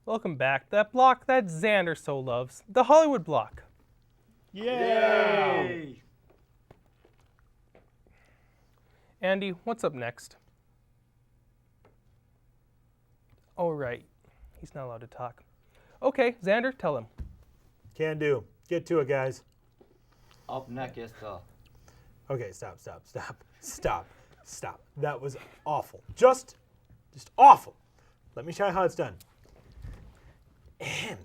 Welcome back to that block that Zander so loves, the Hollywood block. Yay! Andy, what's up next? Oh, right. He's not allowed to talk. Okay, Zander, tell him. Can do. Get to it, guys. Up next, Okay, stop. That was awful. Just awful. Let me show you how it's done. And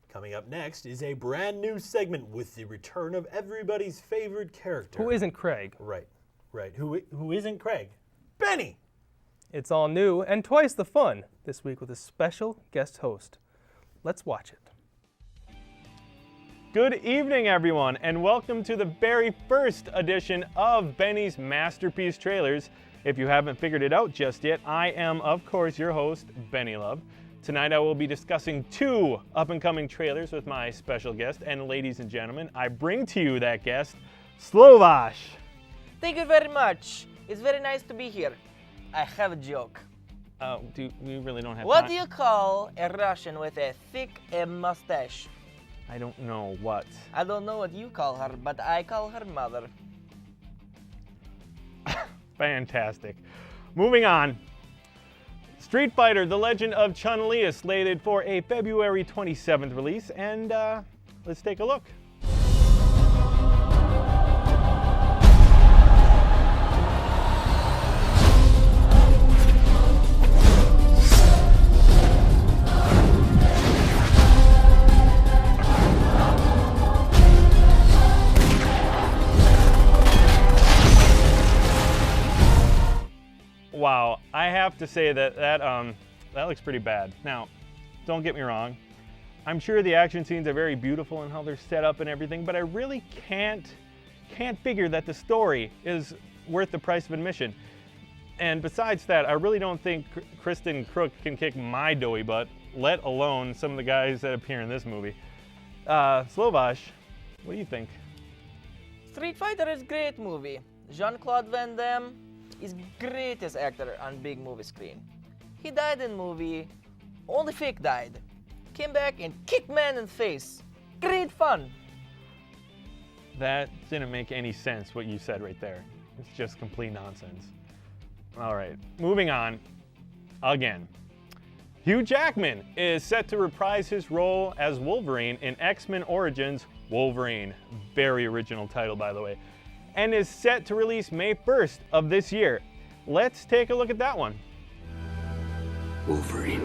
coming up next is a brand new segment with the return of everybody's favorite character. Who isn't Craig? Right. Who isn't Craig? Benny! It's all new and twice the fun this week with a special guest host. Let's watch it. Good evening, everyone, and welcome to the very first edition of Benny's Masterpiece Trailers. If you haven't figured it out just yet, I am, of course, your host, Benny Love. Tonight I will be discussing two up-and-coming trailers with my special guest, and ladies and gentlemen, I bring to you that guest, Slovash. Thank you very much. It's very nice to be here. I have a joke. We really don't have What time. do you call a Russian with a thick mustache? I don't know what. I don't know what you call her, but I call her mother. Fantastic. Moving on. Street Fighter: The Legend of Chun-Li is slated for a February 27th release, and let's take a look. Wow, I have to say that looks pretty bad. Now, don't get me wrong. I'm sure the action scenes are very beautiful and how they're set up and everything, but I really can't figure that the story is worth the price of admission. And besides that, I really don't think Kristen Crook can kick my doughy butt, let alone some of the guys that appear in this movie. Slovash, what do you think? Street Fighter is a great movie. Jean-Claude Van Damme is greatest actor on big movie screen. He died in movie, only fake died. Came back and kicked man in the face. Great fun. That didn't make any sense, what you said right there. It's just complete nonsense. All right, moving on. Again. Hugh Jackman is set to reprise his role as Wolverine in X-Men Origins Wolverine. Very original title, by the way. And is set to release May 1st of this year. Let's take a look at that one. Wolverine.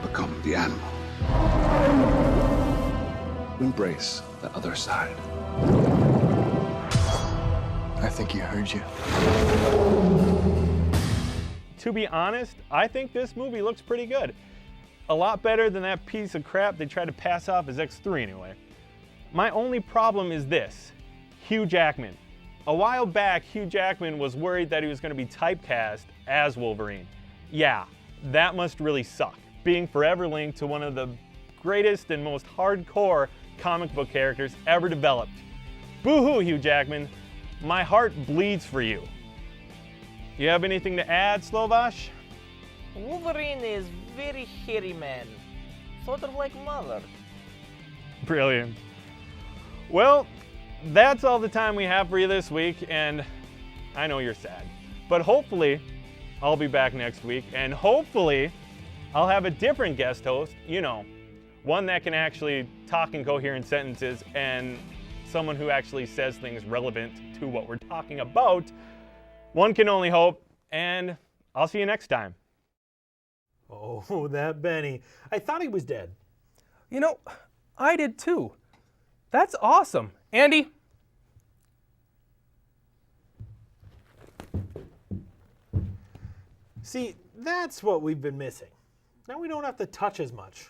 Become the animal. Embrace the other side. I think he heard you. To be honest, I think this movie looks pretty good. A lot better than that piece of crap they tried to pass off as X3 anyway. My only problem is this, Hugh Jackman. A while back, Hugh Jackman was worried that he was going to be typecast as Wolverine. Yeah, that must really suck, being forever linked to one of the greatest and most hardcore comic book characters ever developed. Boo-hoo, Hugh Jackman. My heart bleeds for you. You have anything to add, Slovash? Wolverine is very hairy man, sort of like mother. Brilliant. Well, that's all the time we have for you this week, and I know you're sad. But hopefully, I'll be back next week, and hopefully, I'll have a different guest host, one that can actually talk in coherent sentences and someone who actually says things relevant to what we're talking about. One can only hope, and I'll see you next time. Oh, that Benny. I thought he was dead. I did too. That's awesome. Andy? See, that's what we've been missing. Now we don't have to touch as much.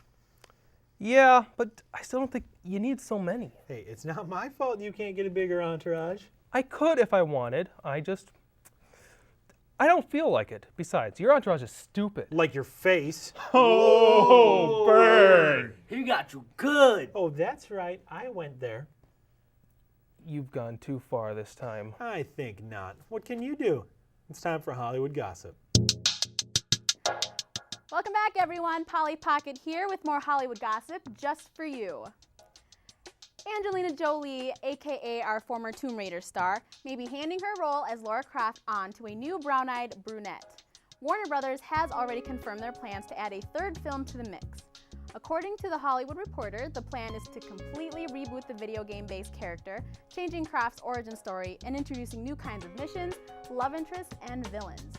Yeah, but I still don't think you need so many. Hey, it's not my fault you can't get a bigger entourage. I could if I wanted. I don't feel like it. Besides, your entourage is stupid. Like your face. Oh, burn! He got you good. Oh, that's right. I went there. you've gone too far this time. I think not. What can you do? It's time for Hollywood Gossip. Welcome back, everyone. Polly Pocket here with more Hollywood gossip just for you. Angelina Jolie, aka our former Tomb Raider star, may be handing her role as Lara Croft on to a new brown-eyed brunette. Warner Brothers has already confirmed their plans to add a third film to the mix. According to The Hollywood Reporter, the plan is to completely reboot the video game-based character, changing Croft's origin story and introducing new kinds of missions, love interests, and villains.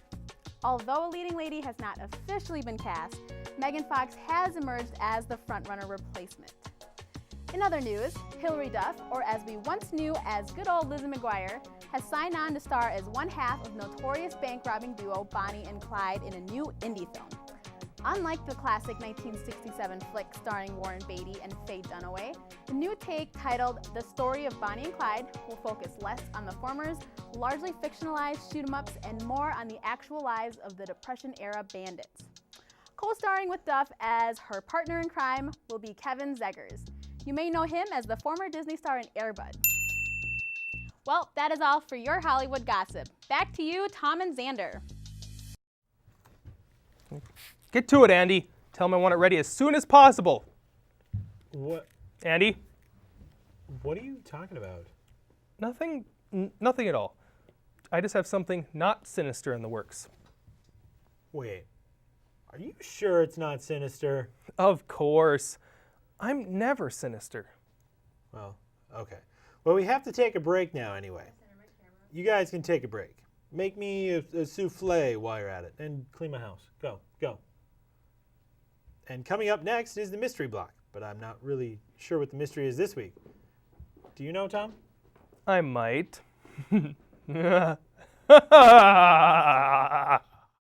Although a leading lady has not officially been cast, Megan Fox has emerged as the frontrunner replacement. In other news, Hilary Duff, or as we once knew as good old Lizzie McGuire, has signed on to star as one half of notorious bank-robbing duo Bonnie and Clyde in a new indie film. Unlike the classic 1967 flick starring Warren Beatty and Faye Dunaway, the new take titled The Story of Bonnie and Clyde will focus less on the former's largely fictionalized shoot-'em-ups and more on the actual lives of the Depression-era bandits. Co-starring with Duff as her partner in crime will be Kevin Zegers. You may know him as the former Disney star in Air Bud. Well, that is all for your Hollywood gossip. Back to you, Tom and Zander. Get to it, Andy. Tell him I want it ready as soon as possible. What? Andy? What are you talking about? Nothing at all. I just have something not sinister in the works. Wait. Are you sure it's not sinister? Of course. I'm never sinister. Well, okay. Well, we have to take a break now anyway. You guys can take a break. Make me a souffle while you're at it. And clean my house. Go. And coming up next is the mystery block. But I'm not really sure what the mystery is this week. Do you know, Tom? I might.